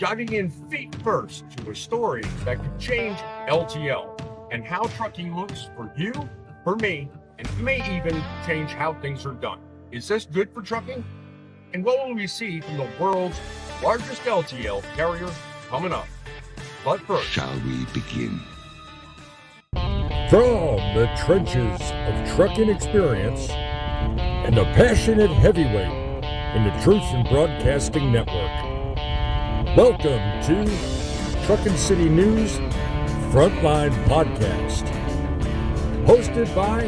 diving in feet first to a story that could change LTL and how trucking looks for you, for me, and may even change how things are done. Is this good for trucking? And what will we see from the world's largest LTL carrier coming up? But first, shall we begin? From the trenches of trucking experience and the passionate heavyweight in the Truth and Broadcasting Network, welcome to Truckin' City News Frontline Podcast, hosted by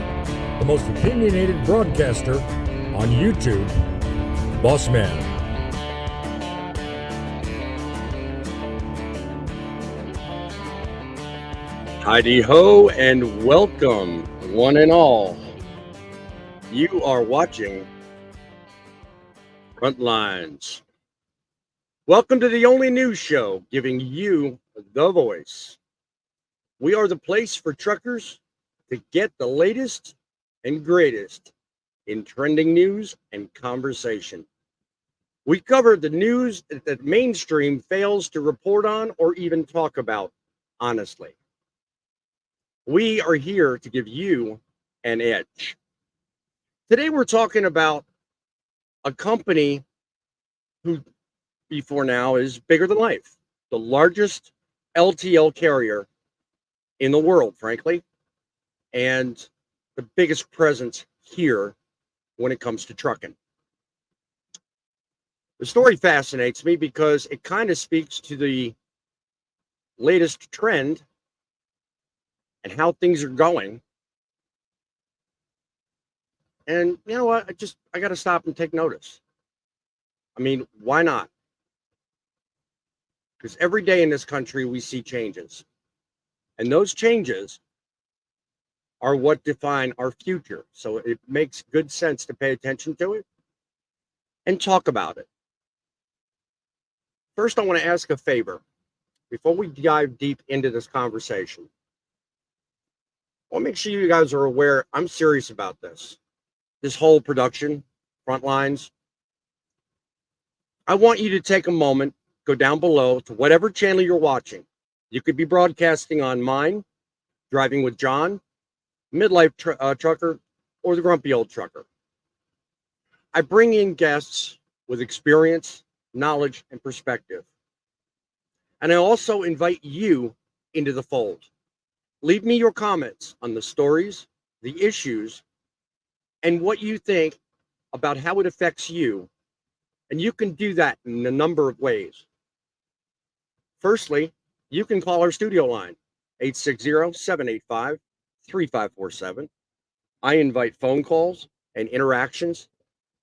the most opinionated broadcaster on YouTube, Boss Man. Heidi ho and welcome, one and all. You are watching Frontlines. Welcome to the only news show giving you the voice. We are the place for truckers to get the latest and greatest in trending news and conversation. We cover the news that mainstream fails to report on or even talk about honestly. We are here to give you an edge. Today we're talking about a company who before now is bigger than life, the largest LTL carrier in the world, frankly, and the biggest presence here when it comes to trucking. The story fascinates me because it kind of speaks to the latest trend and how things are going. And you know what? I got to stop and take notice. I mean, why not? Because every day in this country, we see changes. And those changes are what define our future. So it makes good sense to pay attention to it and talk about it. First, I want to ask a favor before we dive deep into this conversation. I want to make sure you guys are aware I'm serious about this. This whole production, Frontlines. I want you to take a moment, go down below to whatever channel you're watching. You could be broadcasting on mine, Driving with John, Midlife Trucker, or the Grumpy Old Trucker. I bring in guests with experience, knowledge, and perspective. And I also invite you into the fold. Leave me your comments on the stories, the issues, and what you think about how it affects you. And you can do that in a number of ways. Firstly, you can call our studio line, 860-785-3547. I invite phone calls and interactions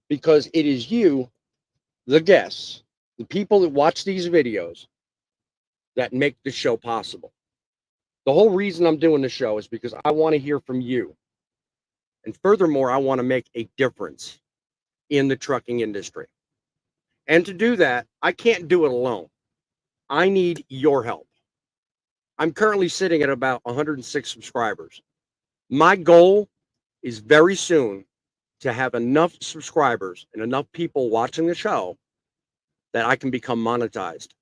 because it is you, the guests, the people that watch these videos, that make the show possible. The whole reason I'm doing the show is because I want to hear from you. And furthermore, I want to make a difference in the trucking industry. And to do that, I can't do it alone. I need your help. I'm currently sitting at about 106 subscribers. My goal is very soon to have enough subscribers and enough people watching the show that I can become monetized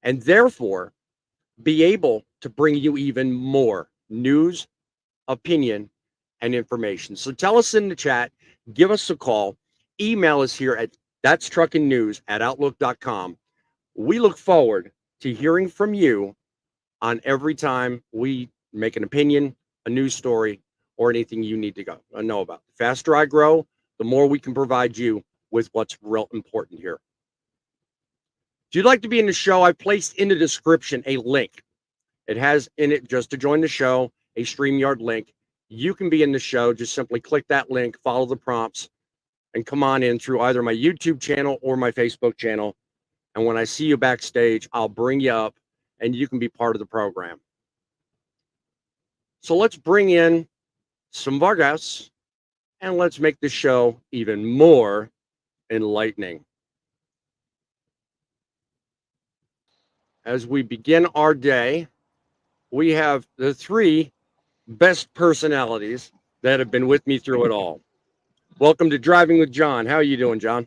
and therefore be able to bring you even more news, opinion, and information. So tell us in the chat, give us a call, email us here at thatstruckingnews@outlook.com. We look forward to hearing from you on every time we make an opinion, a news story, or anything you need to know about. The faster I grow, the more we can provide you with what's real important here. If you'd like to be in the show, I've placed in the description a link. It has in it, just to join the show, a StreamYard link. You can be in the show. Just simply click that link, follow the prompts, and come on in through either my YouTube channel or my Facebook channel. And when I see you backstage, I'll bring you up and you can be part of the program. So let's bring in some of our guests and let's make the show even more enlightening. As we begin our day, we have the three best personalities that have been with me through it all. Welcome to Driving with John. How are you doing, John?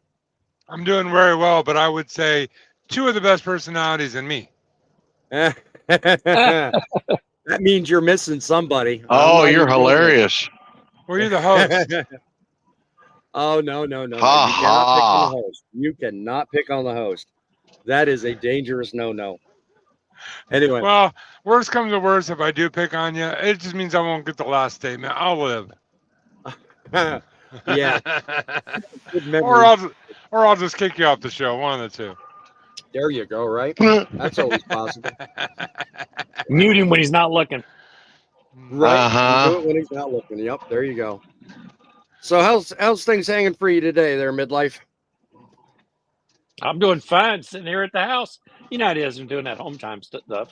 I'm doing very well, but I would say two of the best personalities in me. That means you're missing somebody. Oh, you're even doing it. hilarious. Well, you're the host. Oh, no. You Ha cannot pick on ha. the host. You cannot pick on the host. That is a dangerous no. Anyway. Well, worst comes to worst, if I do pick on you, it just means I won't get the last statement. I'll live. Yeah. Good or memory. I'll just kick you off the show. One of the two. There you go, right? That's always possible. Mute him when he's not looking. Right. Uh-huh. You do it when he's not looking. Yep, there you go. So how's things hanging for you today there, midlife? I'm doing fine sitting here at the house. You know how it is. I'm doing that home time stuff.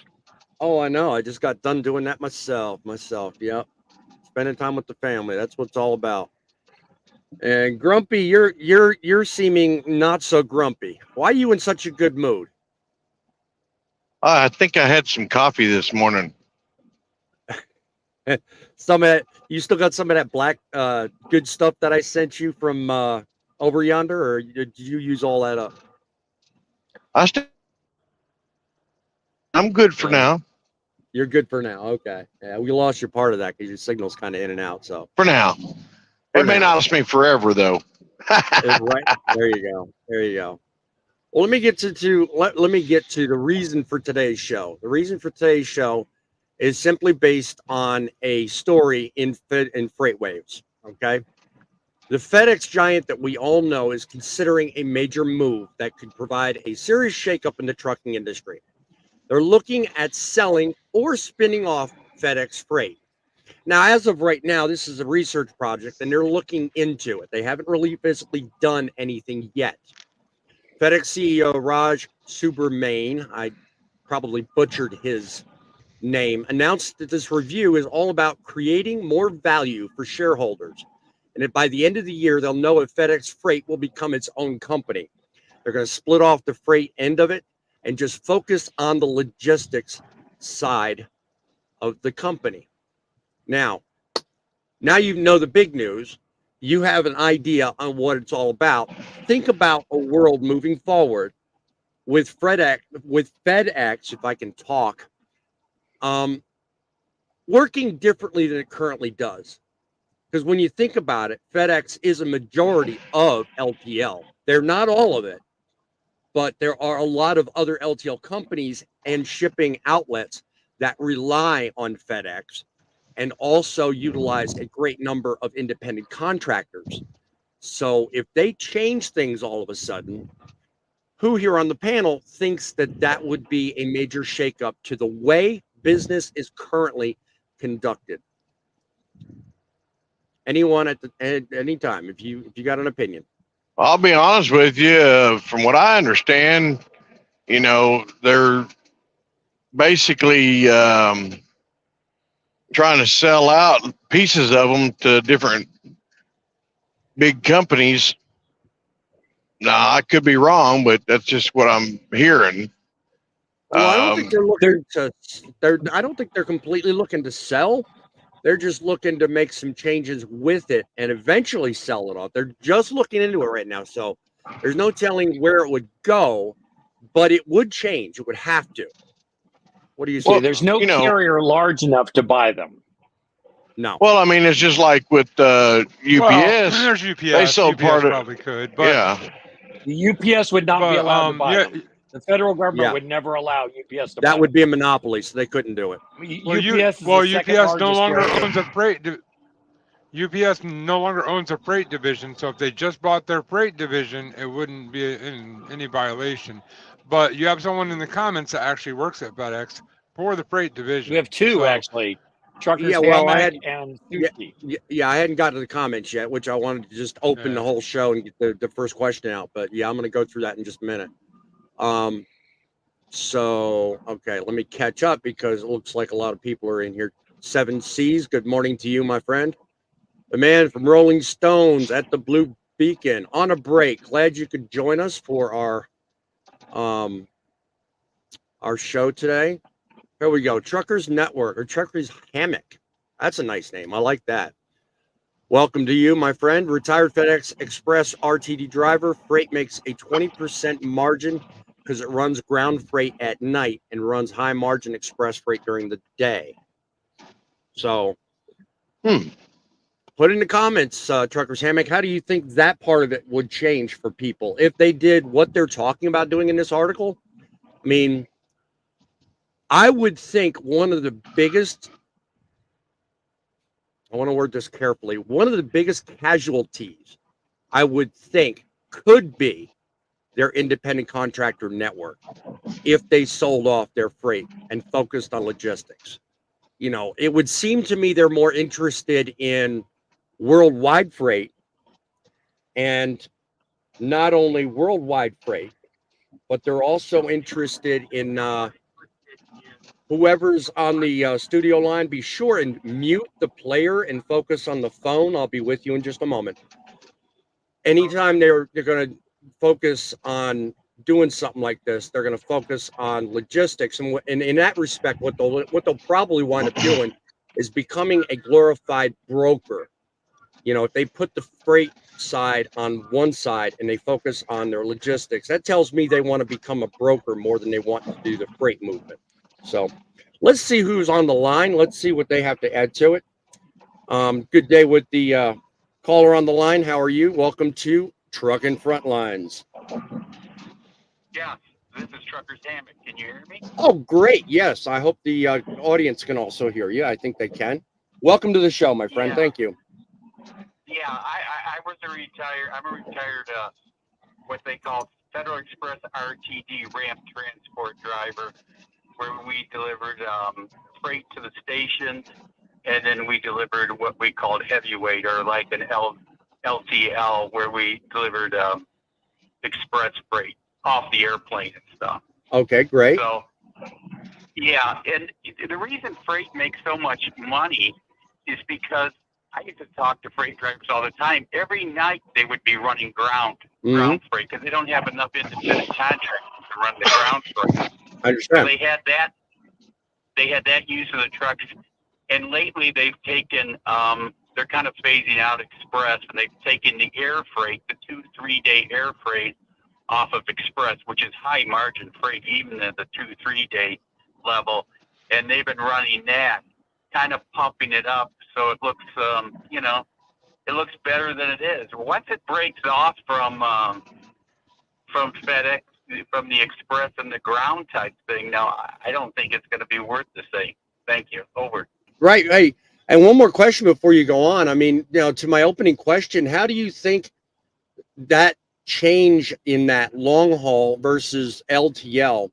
Oh, I know. I just got done doing that myself. Yep. Spending time with the family. That's what it's all about. And Grumpy, you're seeming not so grumpy. Why are you in such a good mood? I think I had some coffee this morning. Some of that, you still got some of that black good stuff that I sent you from over yonder, or did you use all that up? I'm good for now. You're good for now. Okay. Yeah, we lost your part of that because your signal's kind of in and out. So For now. For It may now. not last me forever though. right there you go. Well, let me get to let me get to the reason for today's show. The reason for today's show is simply based on a story in Freight Waves. Okay. The FedEx giant that we all know is considering a major move that could provide a serious shakeup in the trucking industry. They're looking at selling or spinning off FedEx Freight. Now, as of right now, this is a research project and they're looking into it. They haven't really physically done anything yet. FedEx CEO Raj Subramanian, I probably butchered his name, announced that this review is all about creating more value for shareholders. And that by the end of the year, they'll know if FedEx Freight will become its own company. They're going to split off the freight end of it and just focus on the logistics side of the company. Now you know the big news. You have an idea on what it's all about. Think about a world moving forward with FedEx, if I can talk, working differently than it currently does. Because when you think about it, FedEx is a majority of LTL. They're not all of it, but there are a lot of other LTL companies and shipping outlets that rely on FedEx and also utilize a great number of independent contractors. So if they change things all of a sudden, who here on the panel thinks that that would be a major shakeup to the way business is currently conducted? Anyone at any time, if you got an opinion. I'll be honest with you. From what I understand, they're basically trying to sell out pieces of them to different big companies. Now, I could be wrong, but that's just what I'm hearing. Well, I don't think they're looking to. I don't think they're completely looking to sell. They're just looking to make some changes with it and eventually sell it off. They're just looking into it right now, so there's no telling where it would go, but it would change. It would have to. What do you say? Well, there's no carrier large enough to buy them. No. Well, I mean, it's just like with UPS. Well, there's UPS. They sold UPS part of probably could, but yeah. The UPS would not be allowed to buy them. The federal government Yeah. would never allow UPS to buy That would them. be a monopoly, so they couldn't do it. UPS no longer owns a freight. UPS no longer owns a freight division, so if they just bought their freight division, it wouldn't be in any violation. But you have someone in the comments that actually works at FedEx for the freight division. We have two actually. Truckers Yeah, well, I Hammock had- and Sushi. Yeah, I hadn't gotten to the comments yet, which I wanted to just open the whole show and get the first question out. But yeah, I'm going to go through that in just a minute. So, okay, let me catch up because it looks like a lot of people are in here. 7Cs, good morning to you, my friend. The man from Rolling Stones at the Blue Beacon on a break. Glad you could join us for our show today. Here we go. Truckers Network or Truckers Hammock. That's a nice name. I like that. Welcome to you, my friend. Retired FedEx Express RTD driver. Freight makes a 20% margin because it runs ground freight at night and runs high margin express freight during the day. So put in the comments, Truckers Hammock, how do you think that part of it would change for people if they did what they're talking about doing in this article? I mean, I would think one of the biggest, I want to word this carefully, one of the biggest casualties I would think could be their independent contractor network if they sold off their freight and focused on logistics. You know, it would seem to me they're more interested in worldwide freight, and not only worldwide freight, but they're also interested in whoever's on the studio line. Be sure and mute the player and focus on the phone. I'll be with you in just a moment. Anytime they're going to focus on doing something like this, they're going to focus on logistics, and in that respect, what they'll probably wind up doing is becoming a glorified broker. You know, if they put the freight side on one side and they focus on their logistics, that tells me they want to become a broker more than they want to do the freight movement. So let's see who's on the line. Let's see what they have to add to it. Good day with the caller on the line. How are you? Welcome to Truckin' Frontlines. Yeah, this is Trucker's Hammock. Can you hear me? Oh, great. Yes, I hope the audience can also hear you. I think they can. Welcome to the show, my friend. Yeah. Thank you. Yeah, I'm a retired what they call Federal Express RTD ramp transport driver, where we delivered freight to the stations, and then we delivered what we called heavyweight, or like an LTL, where we delivered express freight off the airplane and stuff. Okay, great. So, yeah, and the reason freight makes so much money is because I used to talk to freight drivers all the time. Every night they would be running ground freight because they don't have enough independent contractors to run the ground freight. I understand. So they had that use of the trucks, and lately they've taken they're kind of phasing out express, and they've taken the air freight, the 2-3 day air freight, off of express, which is high margin freight even at the 2-3 day level, and they've been running that, kind of pumping it up so it looks it looks better than it is. Once it breaks off from FedEx, from the express and the ground type thing, now I don't think it's going to be worth the same. Thank you. Over. Right. Hey, and one more question before you go on. I mean, to my opening question, how do you think that change in that long haul versus LTL,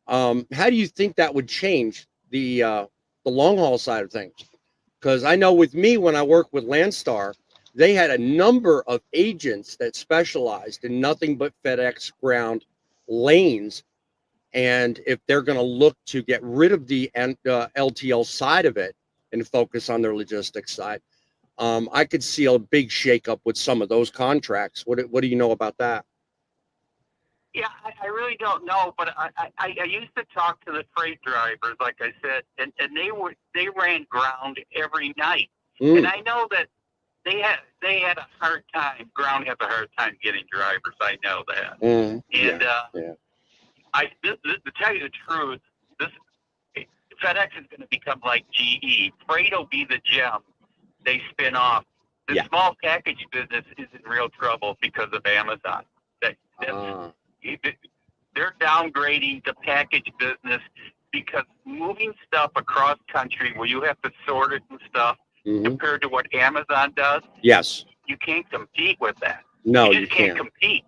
how do you think that would change the long haul side of things? Because I know with me, when I worked with Landstar, they had a number of agents that specialized in nothing but FedEx ground lanes. And if they're going to look to get rid of the LTL side of it and focus on their logistics side, I could see a big shakeup with some of those contracts. What do you know about that? Yeah, I really don't know, but I used to talk to the freight drivers, like I said, and they ran ground every night, and I know that they had a hard time. Ground has a hard time getting drivers. I know that, and to tell you the truth, FedEx is going to become like GE. Freight will be the gem they spin off. The small package business is in real trouble because of Amazon. They're downgrading the package business because moving stuff across country where you have to sort it and stuff, compared to what Amazon does, yes, you can't compete with that. No, you just can't compete.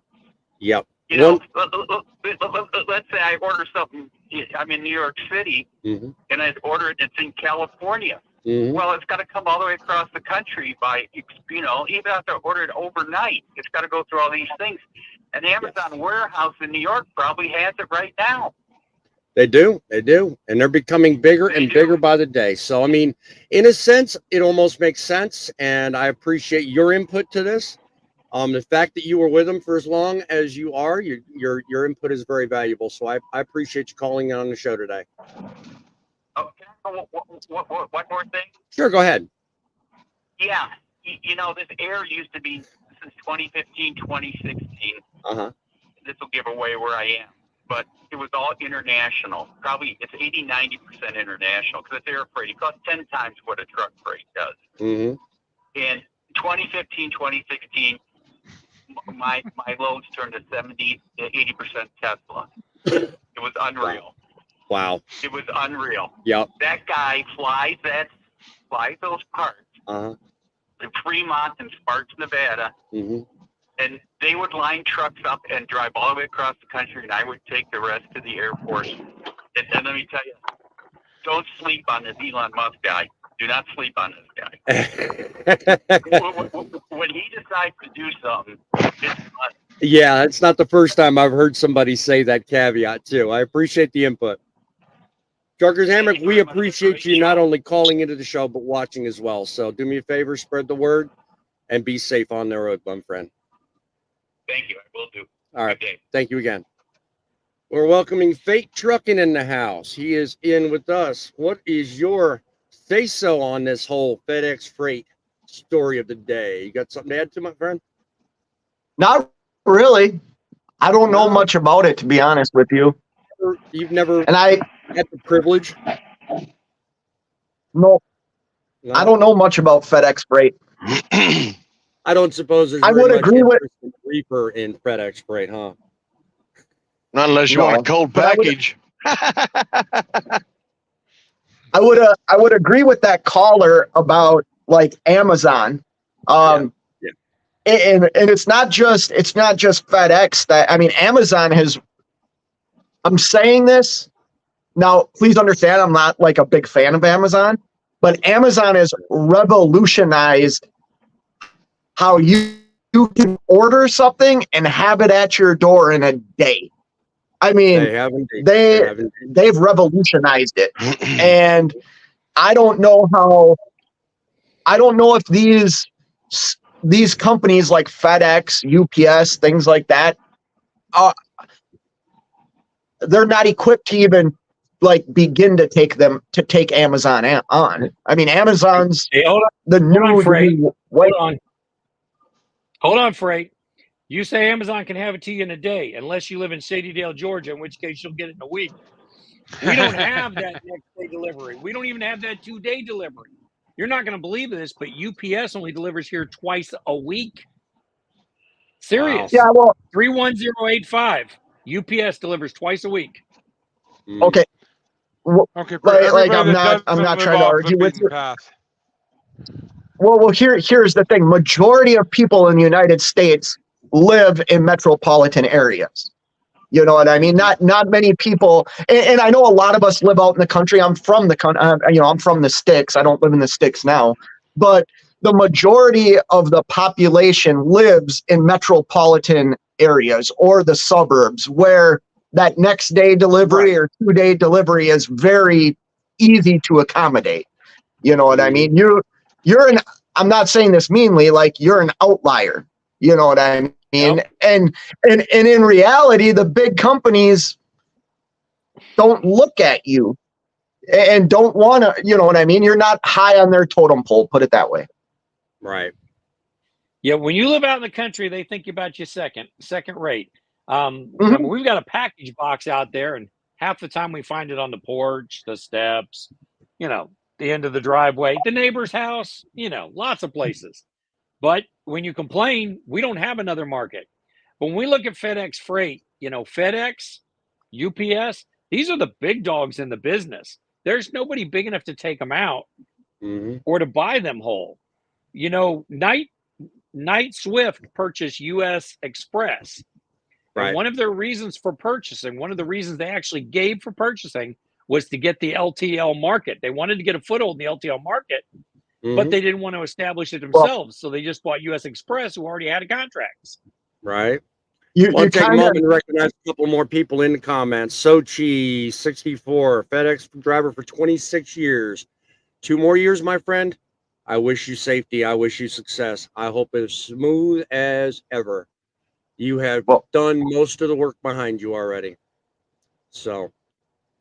Yep. You know, let's say I order something. I'm in New York City, and I order it. It's in California. Well, it's got to come all the way across the country by, even if I order it overnight, it's got to go through all these things. An Amazon warehouse in New York probably has it right now. They do. And they're becoming bigger and bigger by the day. So, I mean, in a sense, it almost makes sense. And I appreciate your input to this. The fact that you were with them for as long as you are, your input is very valuable. So I appreciate you calling in on the show today. Oh, one more thing? Sure, go ahead. Yeah. This air used to be since 2015, 2016. This will give away where I am. but it was all international. Probably it's 80-90% international because it's air freight. It costs 10 times what a truck freight does. Mm-hmm. In 2015, 2016, my loads turned to 70 to 80% Tesla. It was unreal. Wow. It was unreal. Yep. That guy flies those parts Uh-huh. in Fremont and Sparks, Nevada, Mm-hmm. and they would line trucks up and drive all the way across the country, and I would take the rest to the airport. And let me tell you, don't sleep on this Elon Musk guy. Do not sleep on this guy. When he decides to do something, it's fun. Yeah, it's not the first time I've heard somebody say that caveat too. I appreciate the input. Truckers Hammock, we appreciate you not only calling into the show, but watching as well. So do me a favor, spread the word, and be safe on the road, my friend. Thank you. I will do. All right. Good day. Thank you again. We're welcoming Fate Truckin in the house. He is in with us. What is your say-so on this whole FedEx freight story of the day? You got something to add to, my friend? Not really. I don't know much about it, to be honest with you. You've never And I had the privilege? no, No? I don't know much about FedEx freight. I don't suppose there's I very would much agree with- interest in reefer in FedEx freight, huh? Not unless you No, want a cold but I would- package. I would agree with that caller about like Amazon. Yeah. And it's not just FedEx that, I mean, Amazon has, I'm saying this now, please understand, I'm not like a big fan of Amazon, but Amazon has revolutionized how you can order something and have it at your door in a day. I mean, They have indeed. they've revolutionized it. And I don't know if these companies like FedEx, UPS, things like that, they're not equipped to even like begin to take Amazon on. I mean, Amazon's Hey, hold on, Freight. You say Amazon can have it to you in a day, unless you live in Sadydale, Georgia, in which case you'll get it in a week. We don't have that next day delivery. We don't even have that 2-day delivery. You're not going to believe this, but UPS only delivers here twice a week. Serious. Yeah, well, 31085. UPS delivers twice a week. okay. Okay, for Like, everybody I'm that not doesn't trying live to off argue the with beaten you. path. Well, here's the thing. Majority of people in the United States live in metropolitan areas. You know what I mean? Not many people, and I know a lot of us live out in the country. I'm from the I'm from the sticks. I don't live in the sticks now, but the majority of the population lives in metropolitan areas or the suburbs where that next day delivery or 2-day delivery is very easy to accommodate. You know what I mean? I'm not saying this meanly, like you're an outlier. You know what I mean? Yep. And in reality, the big companies don't look at you and don't want to, you know what I mean? You're not high on their totem pole, put it that way. Right. Yeah, when you live out in the country, they think about you second rate. I mean, we've got a package box out there, and half the time we find it on the porch, the steps, the end of the driveway, the neighbor's house, lots of places. But when you complain, we don't have another market. When we look at FedEx Freight, FedEx, UPS, these are the big dogs in the business. There's nobody big enough to take them out or to buy them whole. Knight Swift purchased US Express. Right. And one of their reasons for purchasing, one of the reasons they actually gave for purchasing was to get the LTL market. They wanted to get a foothold in the LTL market, but they didn't want to establish it themselves. So they just bought US Express, who already had contracts. Right. You I'll take a kinda- moment to recognize a couple more people in the comments. Sochi 64, FedEx driver for 26 years. 2 more years, my friend. I wish you safety. I wish you success. I hope it's smooth as ever. You have done most of the work behind you already. So,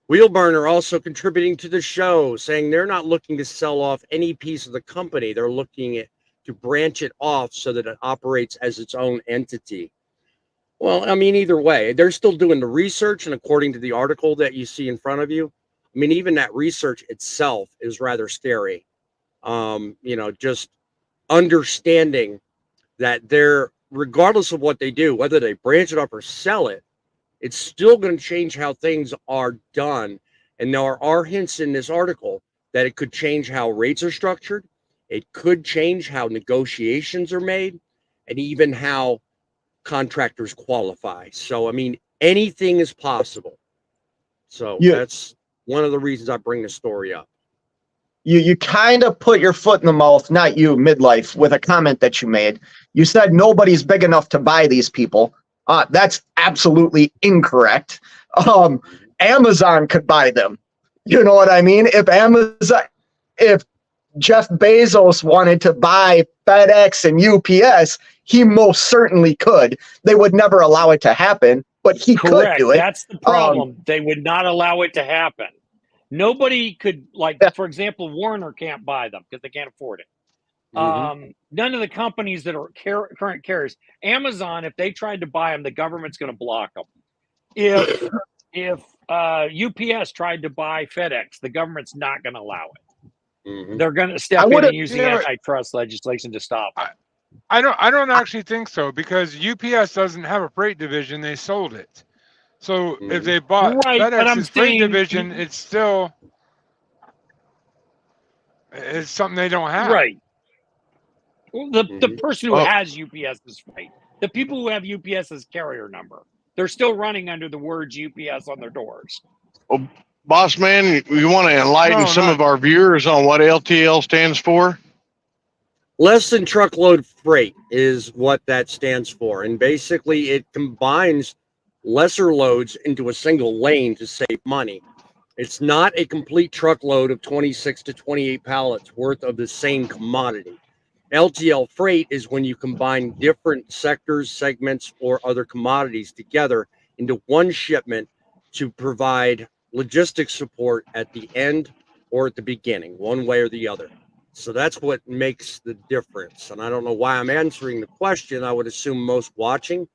Wheelburner also contributing to the show, saying they're not looking to sell off any piece of the company. They're looking to branch it off so that it operates as its own entity. Well, I mean, either way, they're still doing the research, and according to the article that you see in front of you, I mean, even that research itself is rather scary. Just understanding that they're, regardless of what they do, whether they branch it up or sell it, it's still going to change how things are done. And there are hints in this article that it could change how rates are structured. It could change how negotiations are made, and even how contractors qualify. So, I mean, anything is possible. So that's one of the reasons I bring this story up. You kind of put your foot in the mouth, not you, Midlife, with a comment that you made. You said nobody's big enough to buy these people. That's absolutely incorrect. Amazon could buy them. You know what I mean? If Jeff Bezos wanted to buy FedEx and UPS, he most certainly could. They would never allow it to happen, but he could do it. That's the problem. They would not allow it to happen. Nobody could, for example, Warner can't buy them because they can't afford it. None of the companies that are current carriers, Amazon, if they tried to buy them, the government's going to block them. If UPS tried to buy FedEx, the government's not going to allow it. They're going to step in and use the antitrust legislation to stop it. I don't actually think so, because UPS doesn't have a freight division. They sold it. So if they bought FedEx's freight division, it's something they don't have. Right. Well, the person who has UPS's freight, the people who have UPS's carrier number, they're still running under the words UPS on their doors. Well, boss man, you want to enlighten some of our viewers on what LTL stands for? Less than truckload freight is what that stands for. And basically it combines lesser loads into a single lane to save money. It's not a complete truckload of 26 to 28 pallets worth of the same commodity. LTL freight is when you combine different sectors, segments, or other commodities together into one shipment to provide logistics support at the end or at the beginning, one way or the other. So that's what makes the difference. And I don't know why I'm answering the question. I would assume most watching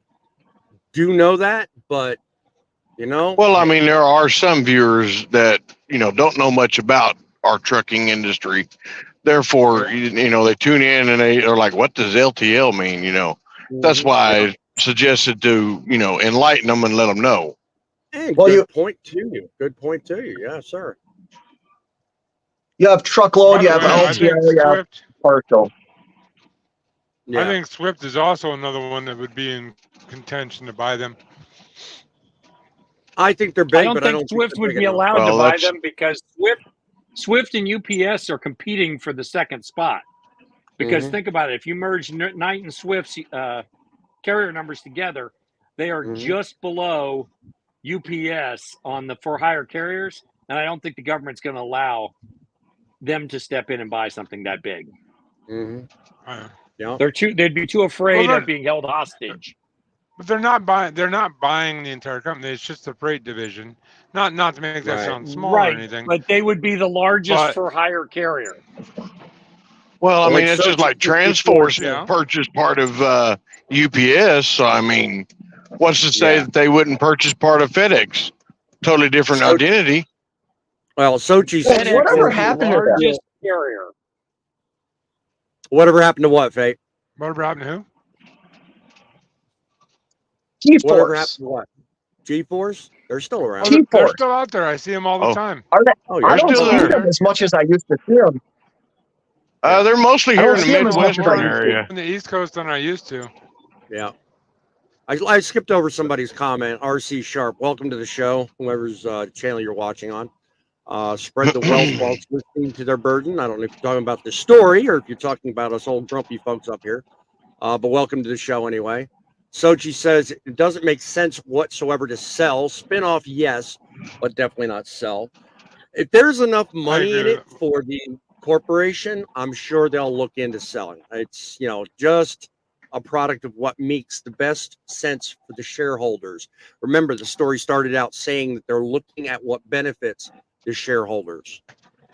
do know that, but well, I mean, there are some viewers that don't know much about our trucking industry. Therefore, they tune in and they are like, what does LTL mean? That's why I suggested to enlighten them and let them know. Hey, good point to you. Yeah, sir. You have truckload, you have LTL, you have partial. I think Swift is also another one that would be in contention to buy them. I think they're big, but I don't think Swift would be allowed to buy them, because Swift and UPS are competing for the second spot. Because think about it, if you merge Knight and Swift's carrier numbers together, they are just below UPS on the for hire carriers, and I don't think the government's going to allow them to step in and buy something that big. They'd be too afraid of being held hostage. But they're not buying the entire company. It's just the freight division. Not to make that sound small or anything. But they would be the largest for hire carrier. Well, I mean, it's just like Transforce purchased part of UPS. So, I mean, what's to say that they wouldn't purchase part of FedEx? Totally different identity. Well, Sochi said, whatever happened to that? Carrier. Whatever happened to what, Fate? Whatever happened to who? Whatever happened to what? G-Force? They're still around. They're still out there. I see them all the time. I don't see them as much as I used to see them. They're mostly here in the Midwestern area. On the East Coast than I used to. Yeah. I skipped over somebody's comment. RC Sharp, welcome to the show. Whoever's channel you're watching on. Spread the wealth while listening to their burden. I don't know if you're talking about the story or if you're talking about us old grumpy folks up here. But welcome to the show anyway. Sochi says it doesn't make sense whatsoever to sell. Spinoff, yes, but definitely not sell. If there's enough money in it for the corporation, I'm sure they'll look into selling. It's, just a product of what makes the best sense for the shareholders. Remember, the story started out saying that they're looking at what benefits the shareholders,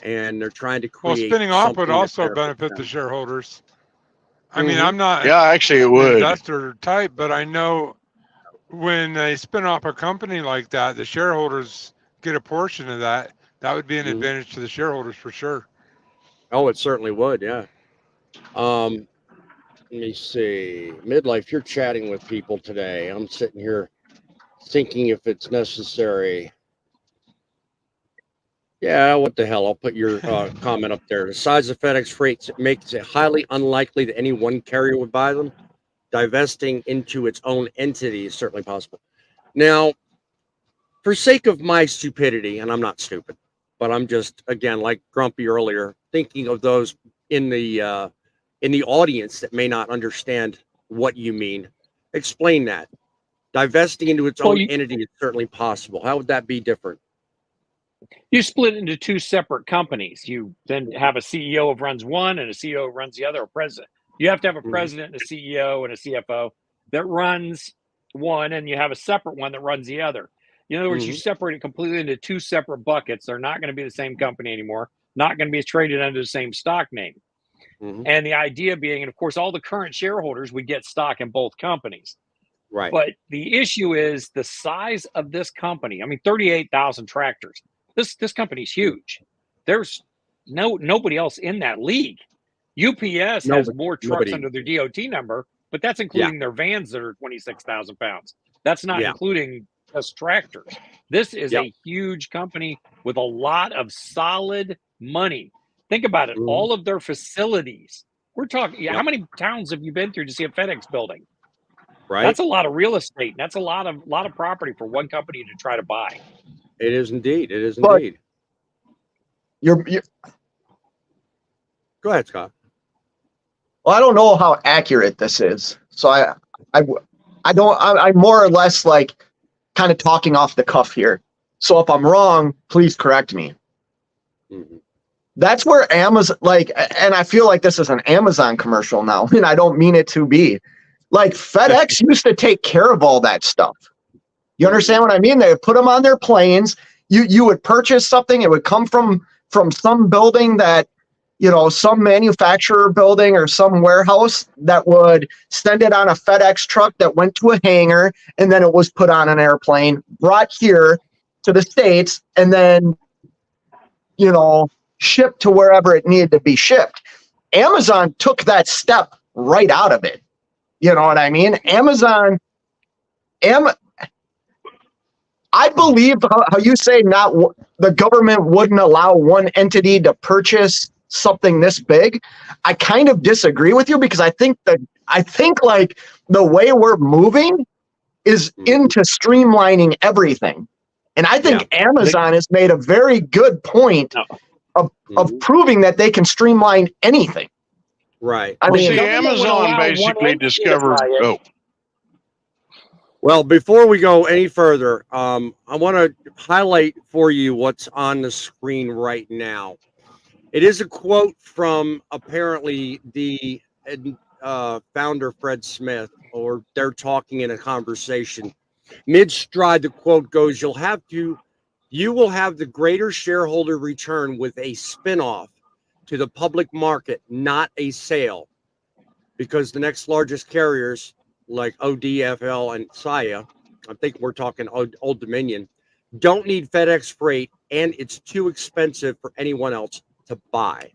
and they're trying to create. Well, spinning off would also benefit the shareholders. I mean, I'm not. Yeah, actually, it would. Investor type, but I know when they spin off a company like that, the shareholders get a portion of that. That would be an advantage to the shareholders for sure. Oh, it certainly would. Yeah. Let me see. Midlife, you're chatting with people today. I'm sitting here thinking if it's necessary. Yeah, what the hell? I'll put your comment up there. The size of FedEx Freight makes it highly unlikely that any one carrier would buy them. Divesting into its own entity is certainly possible. Now, for sake of my stupidity, and I'm not stupid, but I'm just, again, like Grumpy earlier, thinking of those in the audience that may not understand what you mean. Explain that. Divesting into its own entity is certainly possible. How would that be different? You split into two separate companies. You then have a CEO who runs one and a CEO who runs the other, a president. You have to have a president, a CEO, and a CFO that runs one, and you have a separate one that runs the other. In other words, you separate it completely into two separate buckets. They're not going to be the same company anymore, not going to be traded under the same stock name. And the idea being, and of course, all the current shareholders would get stock in both companies. Right. But the issue is the size of this company. I mean, 38,000 tractors. This company's huge. There's nobody else in that league. UPS has more trucks under their DOT number, but that's including their vans that are 26,000 pounds. That's not including just tractors. This is a huge company with a lot of solid money. Think about it. All of their facilities. We're talking, how many towns have you been through to see a FedEx building? Right. That's a lot of real estate. That's a lot of property for one company to try to buy. It is indeed. It is indeed. You're Go ahead, Scott. Well, I don't know how accurate this is, so I'm more or less like kind of talking off the cuff here. So if I'm wrong, please correct me. That's where Amazon, and I feel like this is an Amazon commercial now, and I don't mean it to be. Like FedEx used to take care of all that stuff. You understand what I mean? They would put them on their planes. You would purchase something. It would come from some building that, some manufacturer building or some warehouse that would send it on a FedEx truck that went to a hangar, and then it was put on an airplane, brought here to the States, and then, shipped to wherever it needed to be shipped. Amazon took that step right out of it. You know what I mean? I believe how you say the government wouldn't allow one entity to purchase something this big. I kind of disagree with you because I think like the way we're moving is into streamlining everything. And I think Amazon has made a very good point of proving that they can streamline anything. Right. I mean, Amazon basically discovered. Well, before we go any further, I want to highlight for you what's on the screen right now. It is a quote from apparently the founder, Fred Smith, or they're talking in a conversation. Mid-stride, the quote goes, you will have the greater shareholder return with a spinoff to the public market, not a sale, because the next largest carriers like ODFL and SIA, I think we're talking Old Dominion, don't need FedEx Freight, and it's too expensive for anyone else to buy.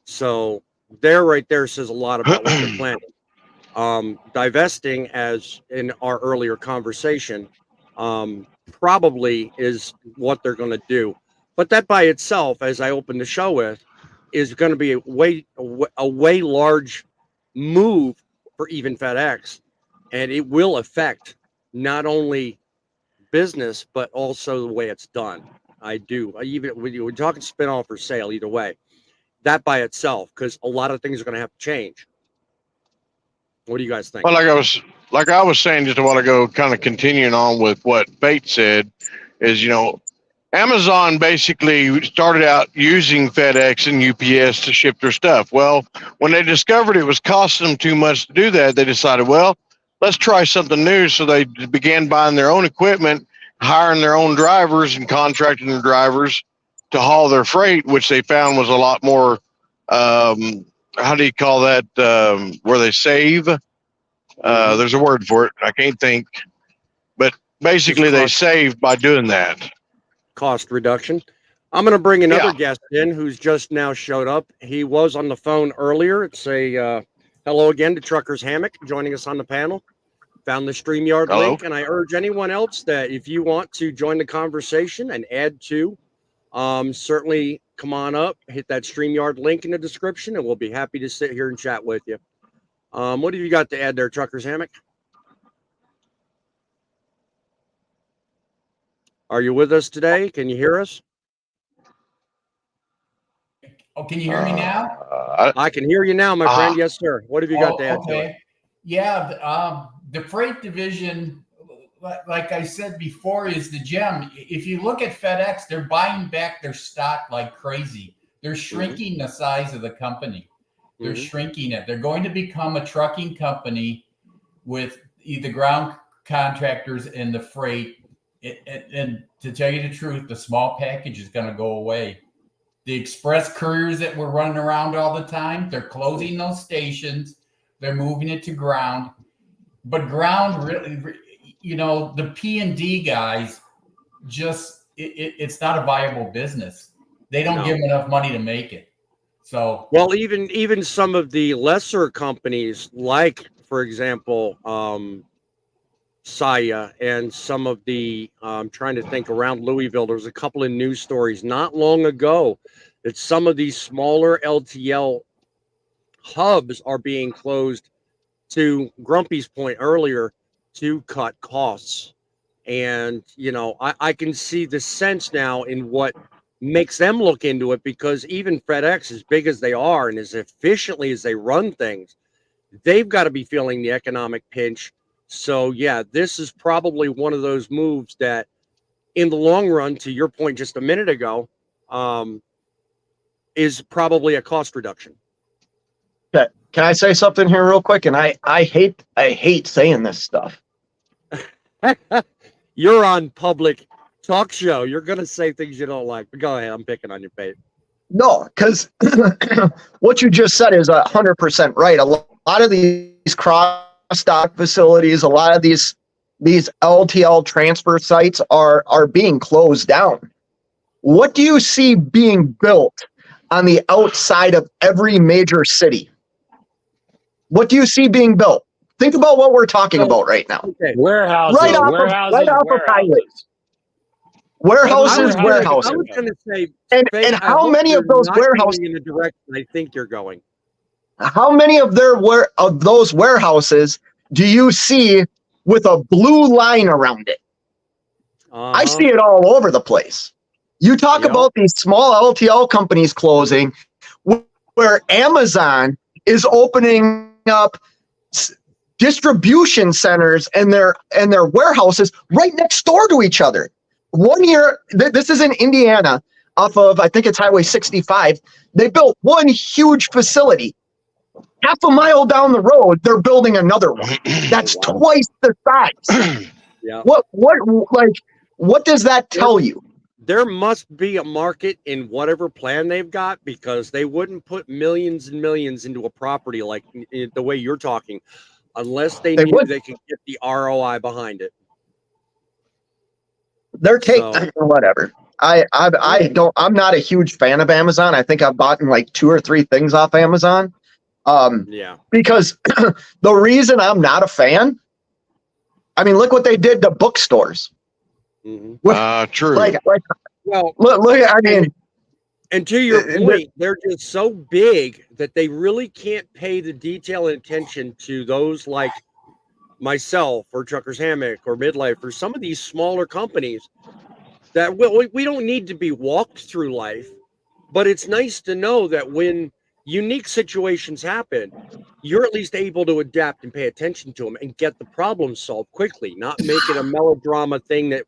So right there says a lot about what they're planning. Divesting, as in our earlier conversation, probably is what they're going to do. But that by itself, as I opened the show with, is going to be a way large move for even FedEx, and it will affect not only business but also the way it's done. Even when we're talking spinoff or sale, either way, that by itself, because a lot of things are going to have to change. What do you guys think? Well, like I was saying just a while ago, kind of continuing on with what Bates said, is Amazon basically started out using FedEx and UPS to ship their stuff. Well, when they discovered it was costing them too much to do that, they decided, well, let's try something new. So they began buying their own equipment, hiring their own drivers and contracting their drivers to haul their freight, which they found was a lot more, how do you call that, where they save? There's a word for it. I can't think. But basically, they save by doing that. Cost reduction. I'm going to bring another Yeah. guest in who's just now showed up. He was on the phone earlier. It's a hello again to Trucker's Hammock joining us on the panel. Found the StreamYard Hello. link, and I urge anyone else that if you want to join the conversation and add to, certainly come on up, hit that StreamYard link in the description, and we'll be happy to sit here and chat with you. What have you got to add there, Trucker's Hammock? Are you with us today? Can you hear us? Oh, can you hear me now? I can hear you now, my friend. Yes, sir. What have you got to add to it? Yeah, the freight division, like I said before, is the gem. If you look at FedEx, they're buying back their stock like crazy. They're shrinking the size of the company. They're shrinking it. They're going to become a trucking company with the ground contractors and the freight. And to tell you the truth, the small package is going to go away. The express couriers that were running around all the time, they're closing those stations. They're moving it to ground. But ground, really, the P&D guys, just it's not a viable business. They don't give them enough money to make it. So well, even some of the lesser companies, like for example, Saya and some of the I'm trying to think around Louisville. There was a couple of news stories not long ago that some of these smaller LTL hubs are being closed, to Grumpy's point earlier, to cut costs. And I can see the sense now in what makes them look into it, because even FedEx, as big as they are and as efficiently as they run things, they've got to be feeling the economic pinch. So yeah, this is probably one of those moves that in the long run, to your point just a minute ago, is probably a cost reduction. Okay. Can I say something here real quick? And I hate saying this stuff. You're on public talk show. You're going to say things you don't like. But go ahead. I'm picking on your bait. No, because what you just said is 100% right. A lot of these cross stock facilities, a lot of these LTL transfer sites are being closed down. What do you see being built on the outside of every major city? What do you see being built? Think about what we're talking about right now. Okay. Warehouses, right off of highways. Warehouses. I was going to say, and how many of those warehouses in the direction I think you're going? How many of those warehouses do you see with a blue line around it? I see it all over the place. You talk about these small LTL companies closing, where Amazon is opening up distribution centers and their warehouses right next door to each other. 1 year, this is in Indiana, off of, I think it's Highway 65. They built one huge facility. Half a mile down the road, they're building another one. That's twice the size. Yeah. What does that tell you? There must be a market in whatever plan they've got, because they wouldn't put millions and millions into a property like the way you're talking, unless they knew they could get the ROI behind it. They're taking whatever. I'm not a huge fan of Amazon. I think I've bought like 2 or 3 things off Amazon. Because the reason I'm not a fan, I mean, look what they did to bookstores. True. Well, look. I mean, and to your point, they're just so big that they really can't pay the detail and attention to those like myself or Trucker's Hammock or Midlife or some of these smaller companies that we don't need to be walked through life, but it's nice to know that when unique situations happen, you're at least able to adapt and pay attention to them and get the problem solved quickly, not make it a melodrama thing that,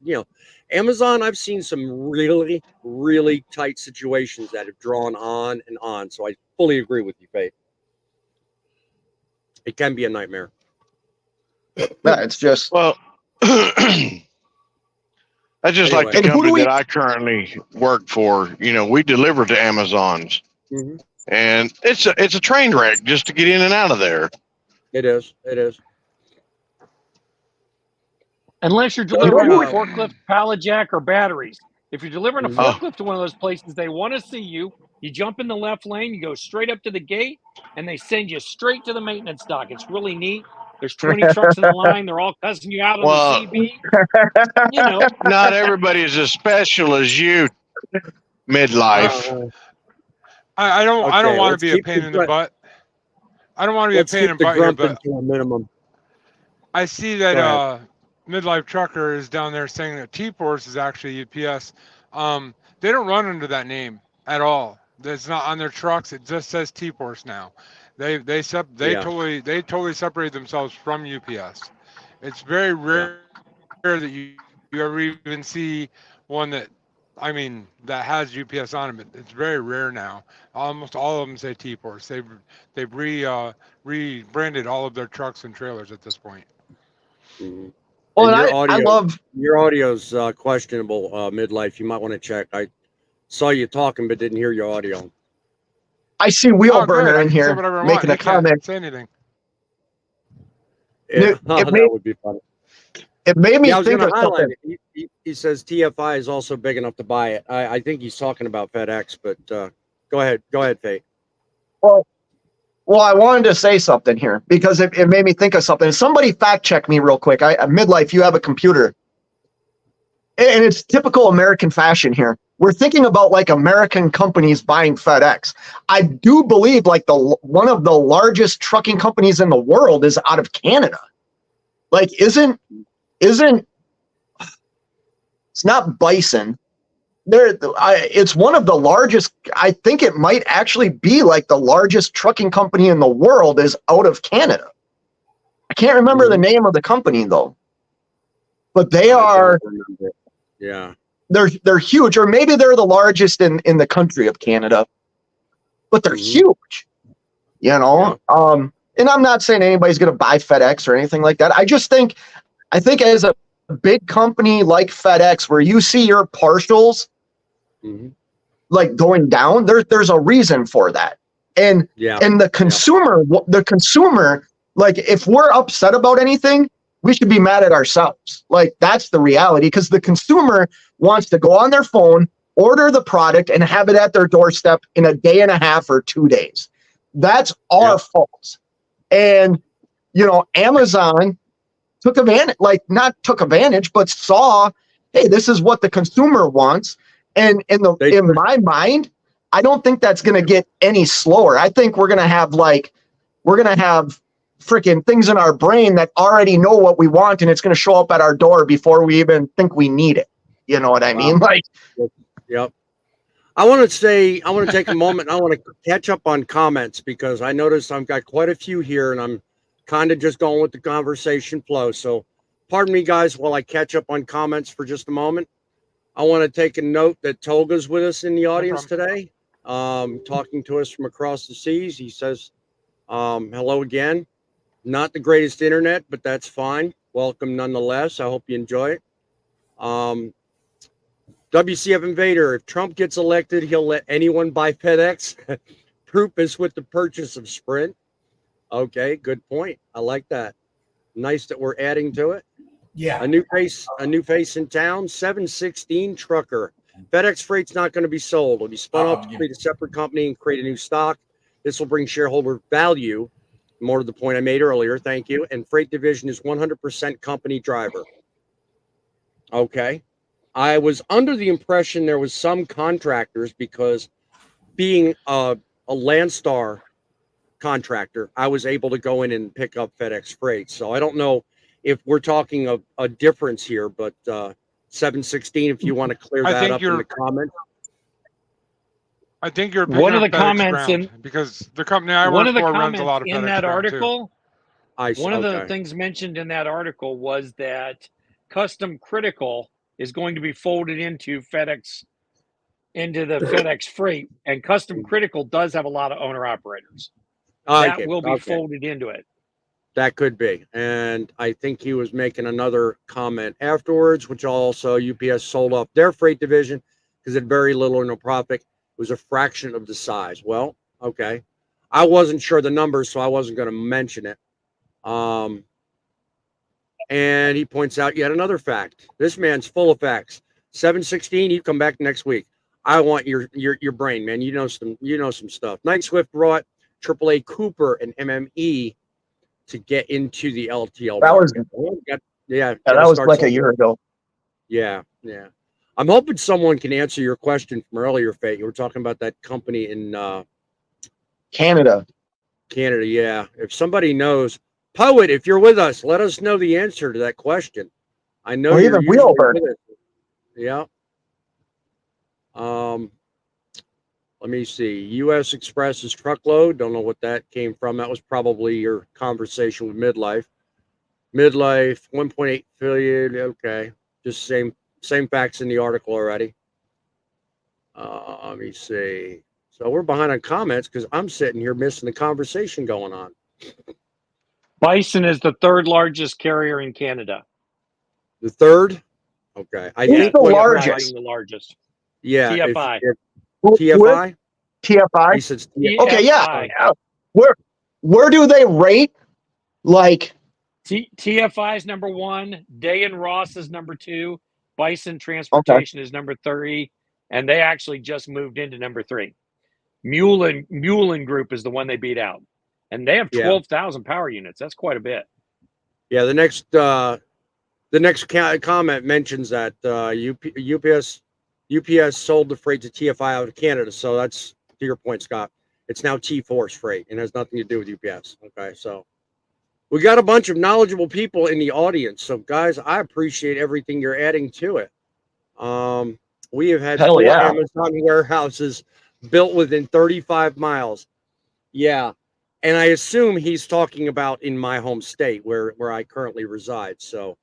Amazon, I've seen some really, really tight situations that have drawn on and on. So I fully agree with you, Faith. It can be a nightmare. Yeah, it's just... Well, I just like the company that I currently work for. We deliver to Amazons. Mm-hmm. And it's a train wreck just to get in and out of there. It is. Unless you're So, delivering a uh, forklift, pallet jack, or batteries. If you're delivering a Mhm. Oh. forklift to one of those places, they want to see you. You jump in the left lane, you go straight up to the gate, and they send you straight to the maintenance dock. It's really neat. There's 20 trucks in the line. They're all cussing you out on the Well, CB. You know, not everybody is as special as you, midlife. I don't Okay, want to let's be a keep pain the in the gr- butt. I don't want to be a let's pain keep in the the butt here, grumping but to a minimum. I see that Go ahead. Midlife Trucker is down there saying that T-Force is actually UPS. They don't run under that name at all. It's not on their trucks. It just says T-Force now. They Yeah. totally separate themselves from UPS. It's very rare that you ever even see one that, I mean, that has UPS on it. It's very rare now. Almost all of them say T-Force. They've rebranded all of their trucks and trailers at this point. Mhm. Well, And and I love. your audio's questionable, midlife. You might want to check. I saw you talking, but didn't hear your audio. I see Oh, Wheelburner good. I in can say here whatever I want. making He a comment. can't say anything. Yeah, It that made would be funny. it made me Yeah, I was think going of to highlight something. it. He says TFI is also big enough to buy it. I think he's talking about FedEx, but go ahead. Go ahead, Faye. Well, I wanted to say something here because it made me think of something. Somebody fact check me real quick. Midlife, you have a computer, and it's typical American fashion here. We're thinking about like American companies buying FedEx. I do believe like one of the largest trucking companies in the world is out of Canada. Like, isn't it's not Bison? It's one of the largest. I think it might actually be like the largest trucking company in the world is out of Canada. I can't remember the name of the company though, but they are. Yeah, they're huge, or maybe they're the largest in the country of Canada, but they're huge. You know, and I'm not saying anybody's going to buy FedEx or anything like that. I think as a big company like FedEx, where you see your partials like going down, there's a reason for that. And the consumer, like if we're upset about anything, we should be mad at ourselves. Like that's the reality, because the consumer wants to go on their phone, order the product, and have it at their doorstep in a day and a half or 2 days. That's our fault. And Amazon took advantage, but saw, hey, this is what the consumer wants. And in my mind, I don't think that's going to get any slower. I think we're going to have freaking things in our brain that already know what we want, and it's going to show up at our door before we even think we need it. You know what I mean? Like, yep. I want to take a moment and I want to catch up on comments, because I noticed I've got quite a few here and I'm kind of just going with the conversation flow. So pardon me, guys, while I catch up on comments for just a moment. I want to take a note that Tolga's with us in the audience today, talking to us from across the seas. He says, hello again. Not the greatest internet, but that's fine. Welcome nonetheless. I hope you enjoy it. WCF Invader, if Trump gets elected, he'll let anyone buy FedEx. Proof is with the purchase of Sprint. Okay, good point. I like that. Nice that we're adding to it. Yeah. A new face in town, 716 Trucker. FedEx Freight's not going to be sold. It'll be spun off to create a separate company and create a new stock. This will bring shareholder value. More to the point I made earlier. Thank you. And Freight Division is 100% company driver. Okay. I was under the impression there was some contractors, because being a Landstar contractor, I was able to go in and pick up FedEx Freight. So I don't know if we're talking of a difference here, but 716, if you want to clear that up in the comments. I think you're one of the FedEx comments ground, because the company I work for runs a lot of FedEx in that ground article. One of the Okay. things mentioned in that article was that Custom Critical is going to be folded into FedEx, into the FedEx Freight, and Custom Critical does have a lot of owner operators. That will be folded into it. That could be. And I think he was making another comment afterwards, which also UPS sold off their freight division because it had very little or no profit. It was a fraction of the size. Well, okay. I wasn't sure the numbers, so I wasn't going to mention it. And he points out yet another fact. This man's full of facts. 716, you come back next week. I want your brain, man. You know some stuff. Night Swift brought AAA Cooper and MME to get into the LTL That was market. Yeah, that was like a year ago. Yeah. I'm hoping someone can answer your question from earlier, Fate. You were talking about that company in Canada. Yeah. If somebody knows, Poet, if you're with us, let us know the answer to that question. I know Or you're even usually Wheelbird. with us. Yeah. Let me see. U.S. Express's truckload. Don't know what that came from. That was probably your conversation with Midlife. Midlife, 1.8 billion. Okay, just same facts in the article already. Let me see. So we're behind on comments because I'm sitting here missing the conversation going on. Bison is the third largest carrier in Canada. The third. Okay, I Who's think the what largest? The largest. Yeah, TFI. if Who- TFI. TFI. He says TFI. Okay, yeah. TFI. Where do they rate? Like TFI is number 1. Day and Ross is number 2. Bison okay, Transportation is number 3, and they actually just moved into number 3. Mullen Group is the one they beat out, and they have 12,000 power units. That's quite a bit. Yeah, the next comment mentions that UPS sold the freight to TFI out of Canada. So that's to your point, Scott. It's now T-Force Freight and has nothing to do with UPS. Okay, so we got a bunch of knowledgeable people in the audience. So guys, I appreciate everything you're adding to it. We have had hell 4 yeah. Amazon warehouses built within 35 miles. Yeah. And I assume he's talking about in my home state where I currently reside. So,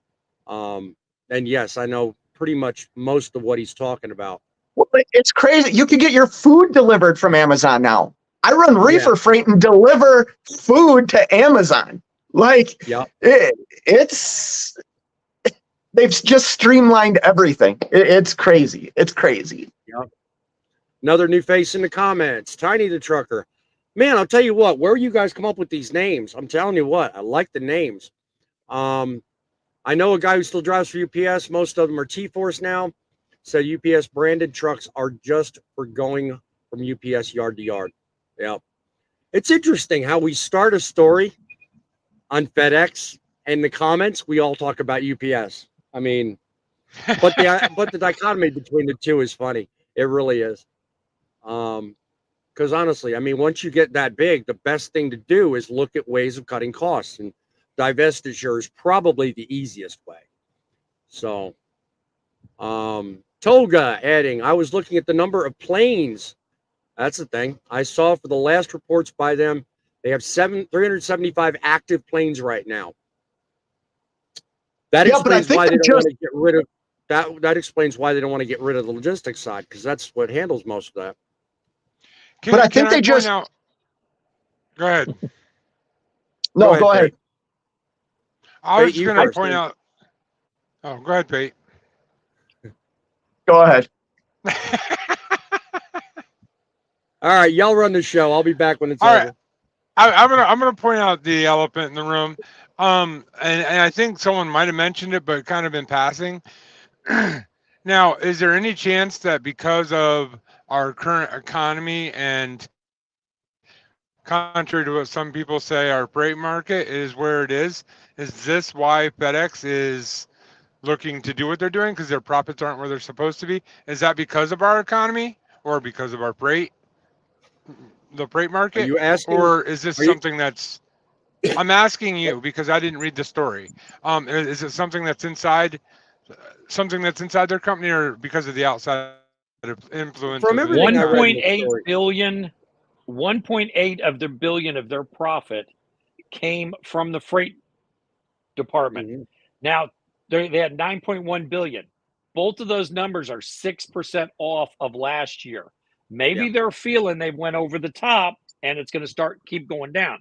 and yes, I know pretty much most of what he's talking about. Well, it's crazy. You can get your food delivered from Amazon now. I run reefer freight and deliver food to Amazon. Like, it's they've just streamlined everything. It's crazy. It's crazy. Yep. Another new face in the comments. Tiny the Trucker. Man, I'll tell you what, where you guys come up with these names, I'm telling you what, I like the names. I know a guy who still drives for UPS. Most of them are T-Force now. Said UPS branded trucks are just for going from UPS yard to yard. Yeah. It's interesting how we start a story on FedEx and the comments, we all talk about UPS. I mean, but the dichotomy between the two is funny. It really is. Because honestly, I mean, once you get that big, the best thing to do is look at ways of cutting costs, and divestiture is probably the easiest way. So, Toga adding, I was looking at the number of planes. That's the thing. I saw for the last reports by them, they have 375 active planes right now. That explains why they don't want to get rid of that. That explains why they don't want to get rid of the logistics side, because that's what handles most of that. But I think they just. Go ahead. No, go ahead. I was going to point out. Oh, go ahead, Pete. Go ahead. All right, y'all run the show. I'll be back when it's over. Right. I'm gonna point out the elephant in the room. And I think someone might have mentioned it, but kind of in passing. Now, is there any chance that because of our current economy and contrary to what some people say, our freight market is where it is this why FedEx is looking to do what they're doing, because their profits aren't where they're supposed to be? Is that because of our economy or because of our freight, the freight market? Are you asking, or is this something that's, I'm asking you because I didn't read the story. Is it something that's inside their company, or because of the outside influence? From everything I read in the 1.8 billion, 1.8 billion of their profit came from the freight department. Mm-hmm. Now they had 9.1 billion. Both of those numbers are 6% off of last year. Maybe they're feeling they went over the top and it's going to keep going down.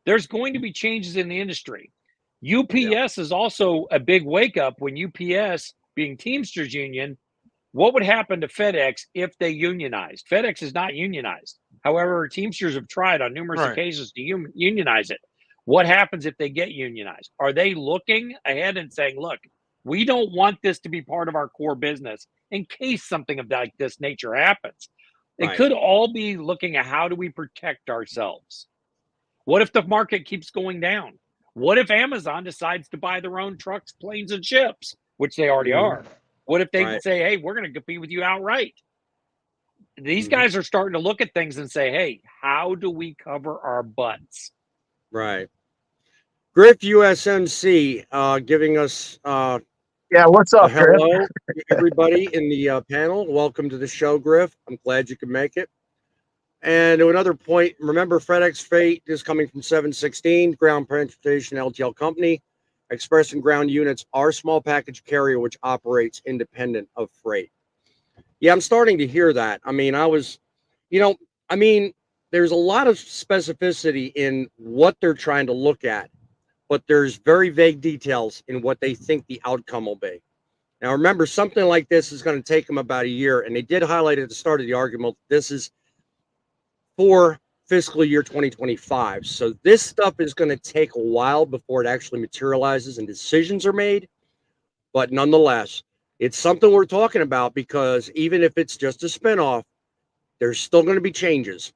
There's going to be changes in the industry. UPS is also a big wake up when UPS, being Teamsters Union, what would happen to FedEx if they unionized? FedEx is not unionized. However, Teamsters have tried on numerous occasions to unionize it. What happens if they get unionized? Are they looking ahead and saying, look, we don't want this to be part of our core business in case something of like this nature happens? It Right. could all be looking at how do we protect ourselves? What if the market keeps going down? What if Amazon decides to buy their own trucks, planes, and ships, which they already are? What if they Right. say, hey, we're going to compete with you outright? These Mhm. guys are starting to look at things and say, hey, how do we cover our butts? Right. Griff USMC giving us Yeah, what's a up, Griff? hello to everybody in the panel. Welcome to the show, Griff. I'm glad you could make it. And to another point, remember FedEx Freight is coming from 716, Ground Transportation LTL Company. Express and ground units are small package carrier which operates independent of freight. Yeah, I'm starting to hear that. I mean, there's a lot of specificity in what they're trying to look at, but there's very vague details in what they think the outcome will be. Now, remember, something like this is going to take them about a year, and they did highlight at the start of the argument, this is for fiscal year 2025. So this stuff is going to take a while before it actually materializes and decisions are made. But nonetheless, it's something we're talking about because even if it's just a spinoff, there's still going to be changes.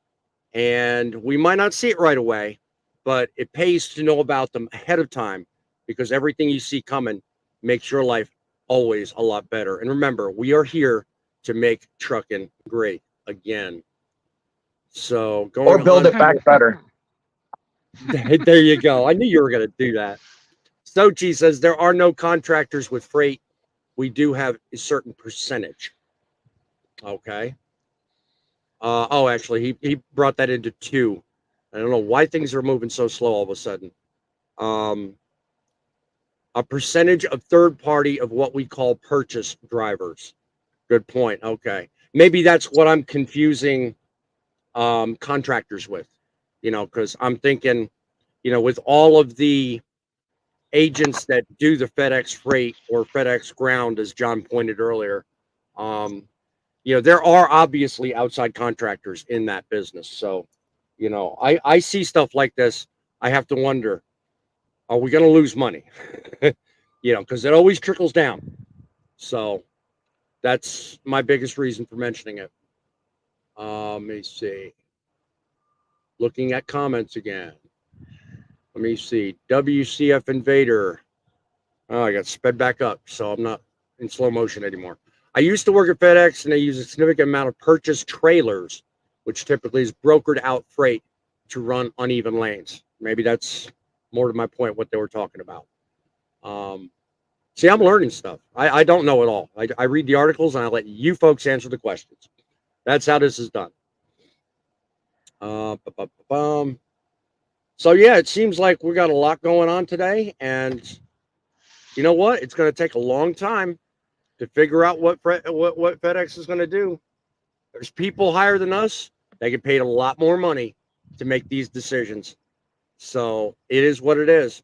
And we might not see it right away, but it pays to know about them ahead of time because everything you see coming makes your life always a lot better. And remember, we are here to make trucking great again. So going Or build on it back better. there you go. I knew you were going to do that. Sochi says there are no contractors with freight. We do have a certain percentage. Okay. Actually, he brought that into 2. I don't know why things are moving so slow all of a sudden. A percentage of third party of what we call purchase drivers. Good point. Okay. Maybe that's what I'm confusing contractors with, because I'm thinking, with all of the agents that do the FedEx freight or FedEx ground, as John pointed earlier, there are obviously outside contractors in that business. So, I see stuff like this. I have to wonder, are we going to lose money? Because it always trickles down. So that's my biggest reason for mentioning it. Let me see. Looking at comments again. Let me see. WCF Invader. Oh, I got sped back up, so I'm not in slow motion anymore. I used to work at FedEx, and they use a significant amount of purchase trailers, which typically is brokered out freight to run uneven lanes. Maybe that's more to my point what they were talking about. See, I'm learning stuff. I don't know it all. I read the articles, and I let you folks answer the questions. That's how this is done. So, yeah, it seems like we got a lot going on today, and you know what? It's going to take a long time to figure out what FedEx is going to do. There's people higher than us. They get paid a lot more money to make these decisions. So it is what it is.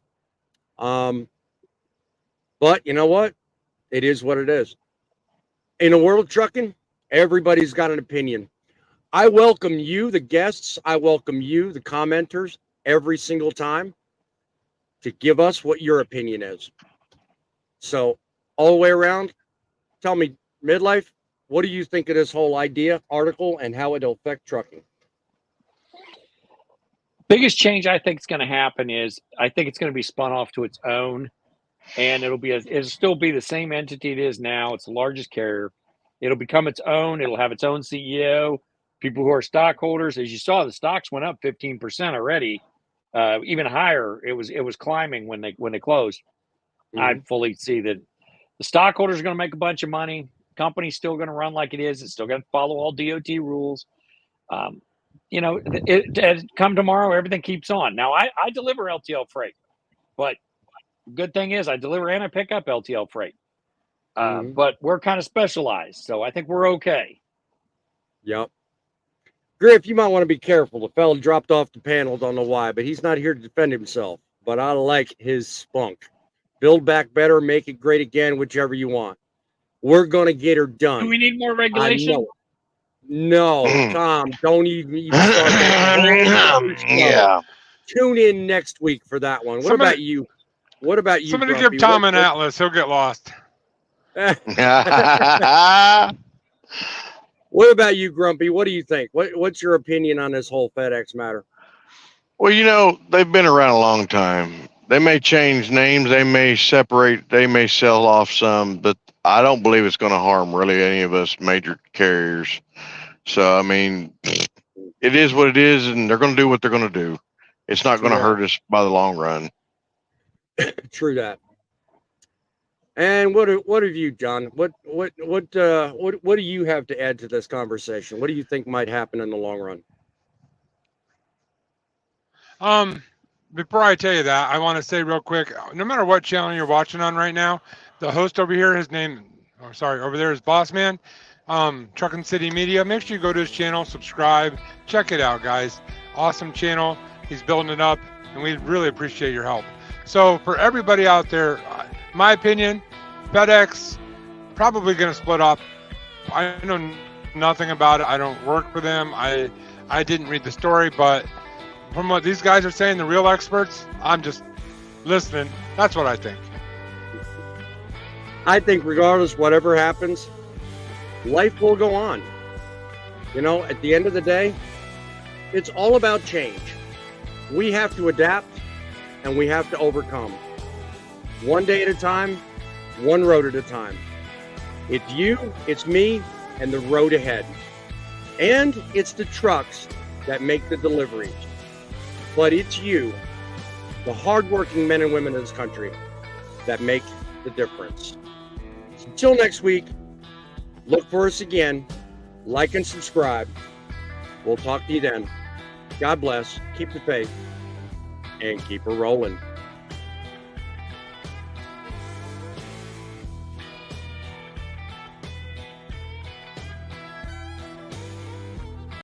But you know what? It is what it is. In a world of trucking, everybody's got an opinion. I welcome you, the guests. I welcome you, the commenters, every single time to give us what your opinion is. So all the way around, tell me, Midlife, what do you think of this whole idea, article, and how it'll affect trucking? Biggest change I think is going to happen is I think it's going to be spun off to its own, and it'll still be the same entity it is now. It's the largest carrier. It'll become its own. It'll have its own CEO. People who are stockholders, as you saw, the stocks went up 15% already, even higher. It was climbing when they closed. Mhm. I fully see that the stockholders are going to make a bunch of money. Company's still going to run like it is. It's still going to follow all DOT rules. Come tomorrow, everything keeps on. Now, I deliver LTL freight, but good thing is I deliver and I pick up LTL freight. But we're kind of specialized, so I think we're okay. Yep. Griff, you might want to be careful. The fella dropped off the panel, don't know why, but he's not here to defend himself. But I like his spunk. Build back better, make it great again, whichever you want. We're going to get her done. Do we need more regulation? I know. No, Tom, don't even start that. Yeah. Tune in next week for that one. What about you? What about you? Somebody Grumpy? give Tom an atlas. He'll get lost. What about you, Grumpy? What do you think? What's your opinion on this whole FedEx matter? Well, you know, they've been around a long time. They may change names, they may separate, they may sell off some, but I don't believe it's going to harm really any of us major carriers. So, I mean, it is what it is, and they're going to do what they're going to do. It's not going to hurt us by the long run. True that. And what have you, John? What do you have to add to this conversation? What do you think might happen in the long run? Before I tell you that, I want to say real quick, no matter what channel you're watching on right now, the host over here, over there is Boss Man, Truckin City Media. Make sure you go to his channel, subscribe, check it out, guys. Awesome channel. He's building it up, and we really appreciate your help. So for everybody out there, my opinion, FedEx probably going to split up. I know nothing about it. I don't work for them. I didn't read the story, but from what these guys are saying, the real experts, I'm just listening. That's what I think. I think regardless, whatever happens, life will go on. You know, at the end of the day, it's all about change. We have to adapt and we have to overcome. One day at a time, one road at a time. It's you, it's me, and the road ahead. And it's the trucks that make the deliveries. But it's you, the hardworking men and women of this country, that make the difference. So until next week, look for us again, like and subscribe. We'll talk to you then. God bless, keep the faith, and keep her rolling.